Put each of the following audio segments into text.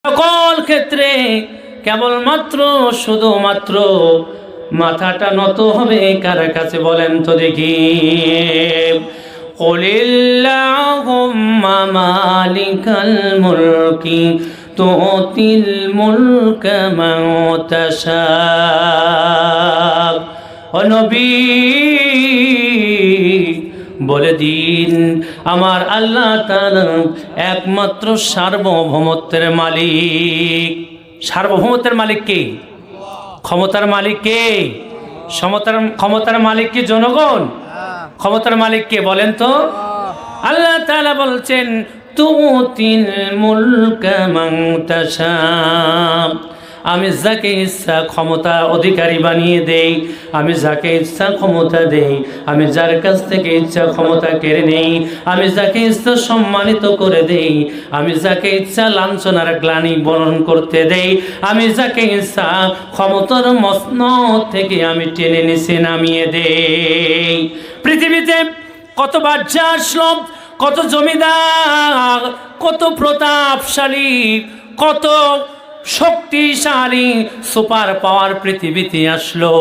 সকল ক্ষেত্রে কেবলমাত্র শুধুমাত্র মাথাটা নত হবে কার কাছে বলেন তো দেখি? কুলিল্লাহুম্মা মালিকাল মুলকি তুতিল মুলকা মান তাশা। ও নবী বলে দিন, আমার আল্লাহ তাআলা একমাত্র সার্বভৌমত্বের মালিক। সার্বভৌমত্বের মালিক কে? ক্ষমতার মালিক কে? ক্ষমতার মালিক কি জনগণ? ক্ষমতার মালিক কে বলেন তো? আল্লাহ তাআলা বলছেন তুতিল মুলকা মান তাশা, আমি যাকে ইচ্ছা ক্ষমতা অধিকারী বানিয়ে দেই, আমি যাকে ইচ্ছা ক্ষমতা দেই, আমি যার কাছ থেকে ইচ্ছা ক্ষমতা কেড়ে নেই, আমি যাকে ইচ্ছা সম্মানিত করে দেই, আমি যাকে ইচ্ছা লাঞ্ছনার গ্লানি বরণ করতে দেই, আমি যাকে ইচ্ছা ক্ষমতার মসনদ থেকে আমি টেনে নিচে নামিয়ে দেই। পৃথিবীতে কত বাদশা আসলো, কত জমিদার, কত প্রতাপশালী, কত শক্তিশালী সুপার পাওয়ার পৃথিবীতে আসলো।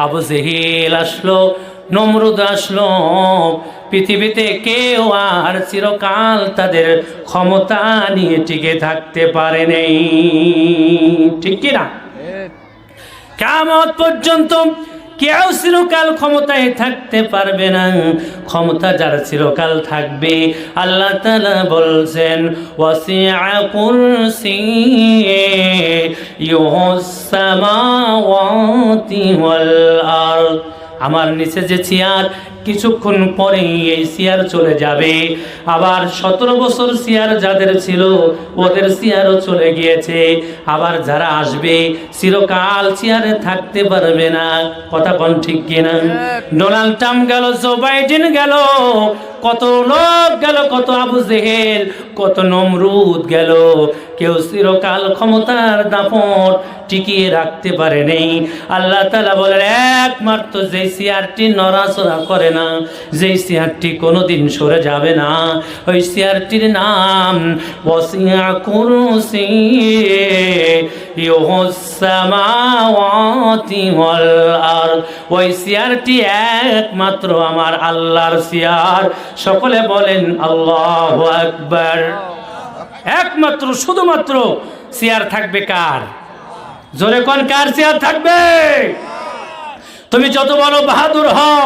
আবু জেহেল আসলো, নমরুদ আসলো, পৃথিবীতে কেউ আর চিরকাল তাদের ক্ষমতা নিয়ে টিকে থাকতে পারে নাই। ঠিক কিনা? কিয়ামত পর্যন্ত কেউ চিরকাল ক্ষমতায় থাকতে পারবে না। ক্ষমতা যার চিরকাল থাকবে, আল্লাহ তাআলা বলছেন ওয়াসিআ কুরসিয়ুহুস সামাওয়াতি ওয়াল আরদ। আমার নিচে যে চেয়ার, কিছুক্ষণ পরেই এই চেয়ার চলে যাবে। আবার 17 বছর চেয়ার যাদের ছিল ওদের চেয়ারও চলে গিয়েছে। আবার যারা আসবে চিরকাল চেয়ারে থাকতে পারবে না। কথা কোন ঠিক কিনা? ডোনাল্ড ট্রাম্প গেল, জো বাইডেন গেল, কত লোক গেল, কত আবু জেহেল, কত নমরুদ গেল, কেউ চিরকাল ক্ষমতার দাপট টিকিয়ে রাখতে পারে নেই। আল্লাহ তাআলা বলেন একমাত্র যে চেয়ারটি নড়াচড়া করে না, যে চেয়ারটি কোনোদিন সরে যাবে না, ওই চেয়ারটির নাম ওয়াসিআ কুরসিয়ুহুস সামাওয়াতি ওয়াল আরদ। ওই চেয়ারটি একমাত্র আমার আল্লাহর চেয়ার। সকলে বলেন আল্লাহু আকবার। একমাত্র শুধুমাত্র চেয়ার থাকবে কার? জোরে কোন কার চেয়ার থাকবে? তুমি যত বড় বাহাদুর হও,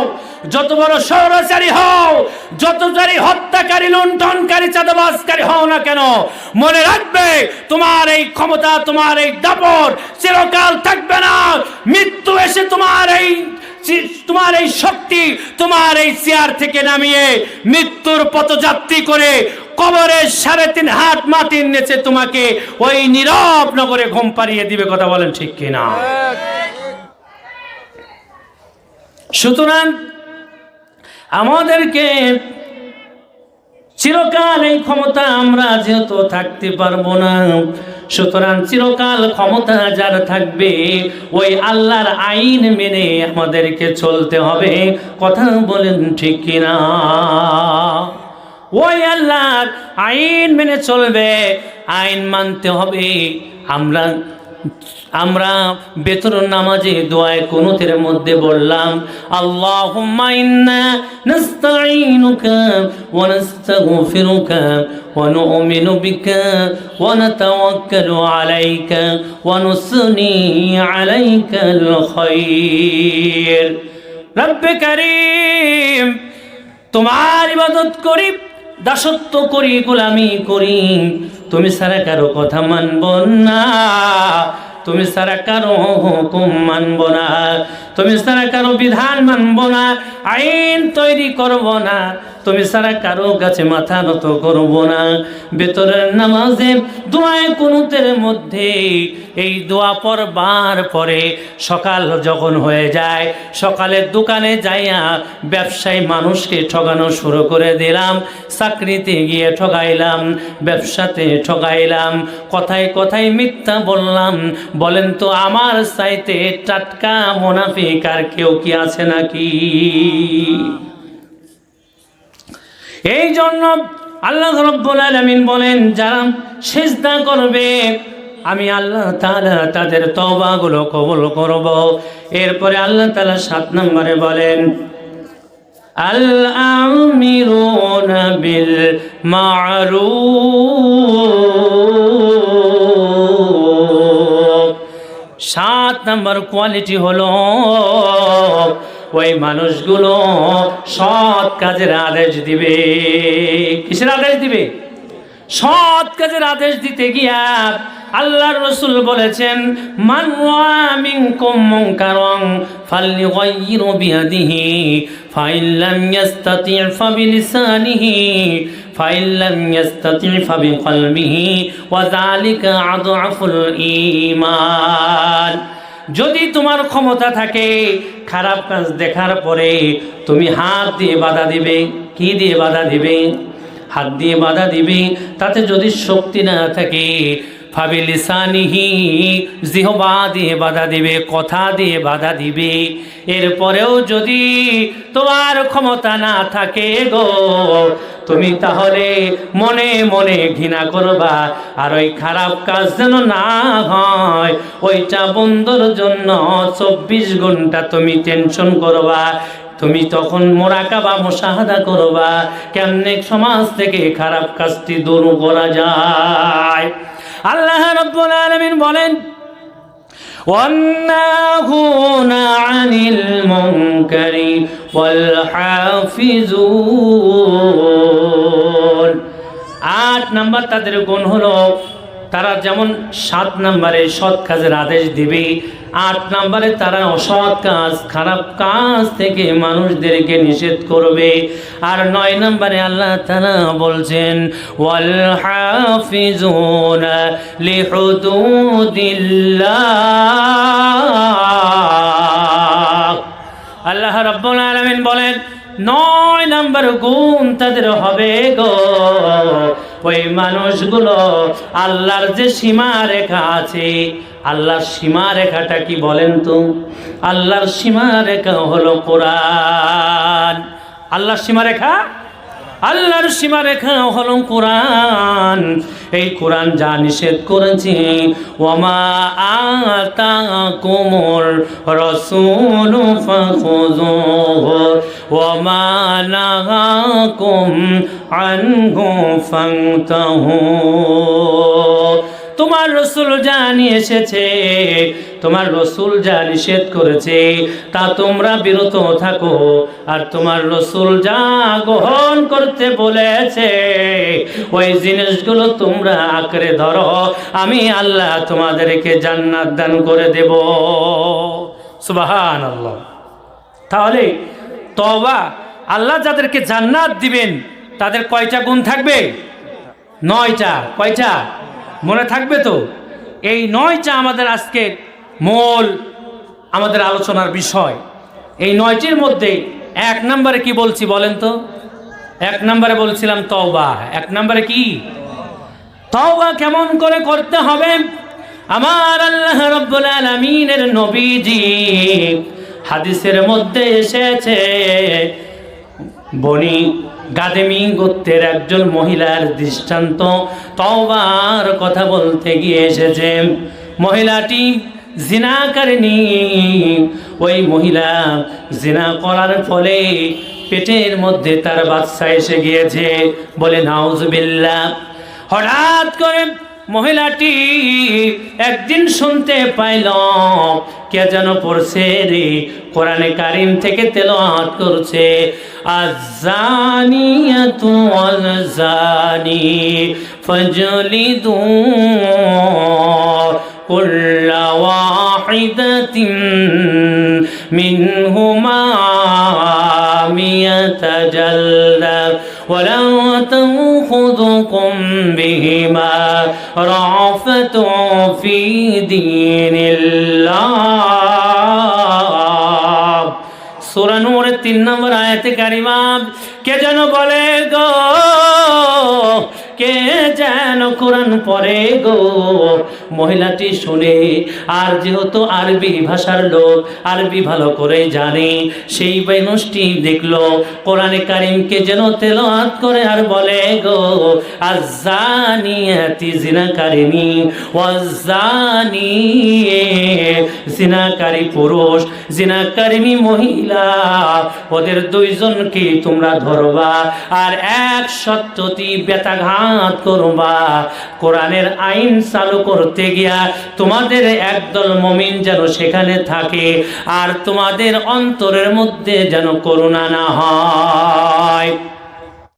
যত বড় স্বৈরাচারী হও, যত জারি হত্যাকারী, লুণ্ঠনকারী, চাঁদাবাজকারী হও না কেন, মনে রাখবে তোমার এই ক্ষমতা, তোমার এই দাপট চিরকাল থাকবে না। মৃত্যু এসে তোমার এই শক্তি, তোমার এই চেয়ার থেকে নামিয়ে মৃত্যুর পথযাত্রী করে কবরের 3.5 হাত মাটির নিচে তোমাকে ওই নীরব নগরে ঘুম পাড়িয়ে দিবে। কথা বলেন ঠিক কিনা? সুতরাং আমাদেরকে চিরকাল এই ক্ষমতা আমরা যেহেতু থাকতে পারবো না, সুতরাং চিরকাল ক্ষমতা যার থাকবে ওই আল্লাহর আইন মেনে আমাদেরকে চলতে হবে। কথা বলেন ঠিক কিনা? ওই আল্লাহর আইন মেনে চলবে, আইন মানতে হবে। আমরা বেতর নামাজে দোয়ায় কুনুতের মধ্যে বললাম আল্লাহুম্মা ইন্না নাস্তাঈনুকা ওয়া নাস্তাগফিরুকা ওয়া নু'মিনু বিকা ওয়া নাতাওয়াক্কালু আলাইকা ওয়া নুসনি আলাইকাল খায়র। রব্বে কারীম, তোমার ইবাদত করি, দাসত্ব করি, গোলামি করি, তুমি ছাড়া কারো কথা মানব না, তুমি ছাড়া কারো হুকুম মানব না, তুমি ছাড়া কারো বিধান মানব না, আইন তৈরি করব না, তুমি ছাড়া কারো কাছে মাথা নত করব না। বেতরের নামাজে দোয়ায়ে কুনুতের মধ্যে এই দোয়া পড়বার পরে সকাল যখন হয়ে যায়, সকালের দোকানে যাইয়া ব্যবসায়ী মানুষকে ঠগানো শুরু করে দিলাম, চাকরিতে গিয়ে ঠগাইলাম, ব্যবসাতে ঠগাইলাম, কথায় কথায় মিথ্যা বললাম। বলেন তো আমার চাইতে টাটকা মুনাফিক আর কেউ কি আছে নাকি? এই জন্য আল্লাহ রাব্বুল আলামিন বলেন যারা সিজদা করবে আমি আল্লাহ তাআলা তাদের তওবাগুলো কবুল করব। এরপরে আল্লাহ তাআলা 7 নম্বরে বলেন আল আমিরুনা বিল মারুফ। 7 নম্বর কোয়ালিটি হলো ওই মানুষগুলো সৎ কাজের আদেশ দিবে। কিসের আদেশ দিবে? সৎ কাজের আদেশ দিতে গিয়া আল্লাহর রাসূল বলেছেন মান রাআ মিনকুম মুনকারান ফালইগাইয়িরু বিয়াদিহি ফাইন লাম ইস্তাতি' ফাবিলিসানিহি ফাইন লাম ইস্তাতি' ফাবিকলবিহি ওয়া যালিকা আযআফুল ঈমান। যদি তোমার ক্ষমতা থাকে খারাপ কাজ দেখার পরে তুমি হাত দিয়ে বাধা দিবে। কি দিয়ে বাধা দিবে? হাত দিয়ে বাধা দিবে। তাতে যদি শক্তি না থাকে ফাবিলিসানিহি, জিহবা দিয়ে বাধা দিবে, কথা দিয়ে বাধা দিবে। এরপরেও যদি তোমার ক্ষমতা না থাকে গো, তুমি তাহলে মনে মনে ঘৃণা করবা, আর ওই খারাপ কাজ যেন না হয় ওইটা বন্ধর জন্য 24 ঘন্টা তুমি টেনশন করবা। তুমি তখন মোরাকাবা মুশাহাদা করবা কেমনে সমাজ থেকে খারাপ কাজটি দূর করা যায়। আল্লাহ রাব্বুল আলামিন বলেন ওয়ান্নাহুনা আনিল মুনকারি ওয়াল হাফিজুন। 8 নাম্বার তাদের গুণ হলো তারা যেমন 7 নম্বরে সৎ কাজের আদেশ দিবে, 8 নম্বরে তারা অসৎ কাজ খারাপ কাজ থেকে মানুষদেরকে নিষেধ করবে। আর 9 নম্বরে আল্লাহ তাআলা বলছেন ওয়াল হাফিজুনা লিহুদুদিল্লাহ। আল্লাহ রাব্বুল আলামিন বলেন 9 নম্বর গুণ তাদের হবে গো, ওই মানুষগুলো আল্লাহর যে সীমা রেখা আছে, আল্লাহর সীমা রেখাটা কি বলেন তো? আল্লাহর সীমা রেখা হলো কোরআন। আল্লাহর সীমা রেখা, আল্লাহর সীমা রেখা হলো কোরআন। এই কোরআন যা নিষেধ করেছে ওয়ামা আতাকুমুর রাসূলু ফাখুযুহু ওয়ামা নাহাকুম আনহু ফান্তাহু। তোমার রাসূল যা নিয়ে এসেছে, তোমার রাসূল যা নিষেধ করেছে তা তোমরা বিরত থাকো, আর তোমার রাসূল যা গ্রহণ করতে বলেছে ওই জিনিসগুলো তোমরা আঁকড়ে ধরো, আমি আল্লাহ তোমাদেরকে জান্নাত দান করে দেব। সুবহানাল্লাহ। তাহলে তওবা, আল্লাহ যাদেরকে জান্নাত দিবেন তাদের কয়টা গুণ থাকবে? 9টা। কয়টা মনে থাকবে তো? এই 9টা আমাদের আজকের মূল আমাদের আলোচনার বিষয়। এই 9টির মধ্যে 1 নম্বরে কি বলছি বলেন তো? 1 নম্বরে বলছিলাম তওবা। 1 নম্বরে কি? তওবা কেমন করে করতে হবে? আমার আল্লাহ রাব্বুল আলামিনের নবীজি হাদিসের মধ্যে এসেছে বনি গাদেমি গোত্রের একজন মহিলার দৃষ্টান্ত তওবার কথা বলতে গিয়ে এসেছে। মহিলাটি জিনা করেনি। ওই মহিলা জিনা করার ফলে পেটের মধ্যে তার বাচ্চা এসে গিয়েছে, বলে নাউজুবিল্লাহ। হঠাৎ করে মহিলাটি একদিন শুনতে পাইল কে যেন পড়ছে রে, কোরআনে কারিম থেকে তেলাওয়াত করছে আয-যানিয়াতু ওয়াল-যানি ফাজলিদু কুল্লা ওয়াহিদাতিন মিনহুমা মিয়াতা জালদা ওয়ালা তাখুযুকুম বিহিমা রাফাতু ফি দীনিল্লাহ। সূরা নূরের 3 নম্বর আয়াতে কারিমা কে যেন বলে গো, কে যেন কোরআন পড়ে গো। মহিলাটি শুনে, আর যেহেতু আরবি ভাষার লোক, আরবি ভালো করে জানে, সেই মানুষটি দেখলো কোরআনে কারিমকে যেন তেলাওয়াত করে আর বলে গো, আয-যানিয়াতি জিনাকারিনী ওয়াজ-যানি, জিনাকারী পুরুষ জিনাকারিনী মহিলা, ওদের দুইজনকে তোমরা ধরবা আর 100টি বেতাঘাত করবা। কোরআনের আইন চালু করতে গিয়া তোমাদের একদল মুমিন যেন সেখানে থাকে, আর তোমাদের অন্তরের মধ্যে যেন করুণা না হয়।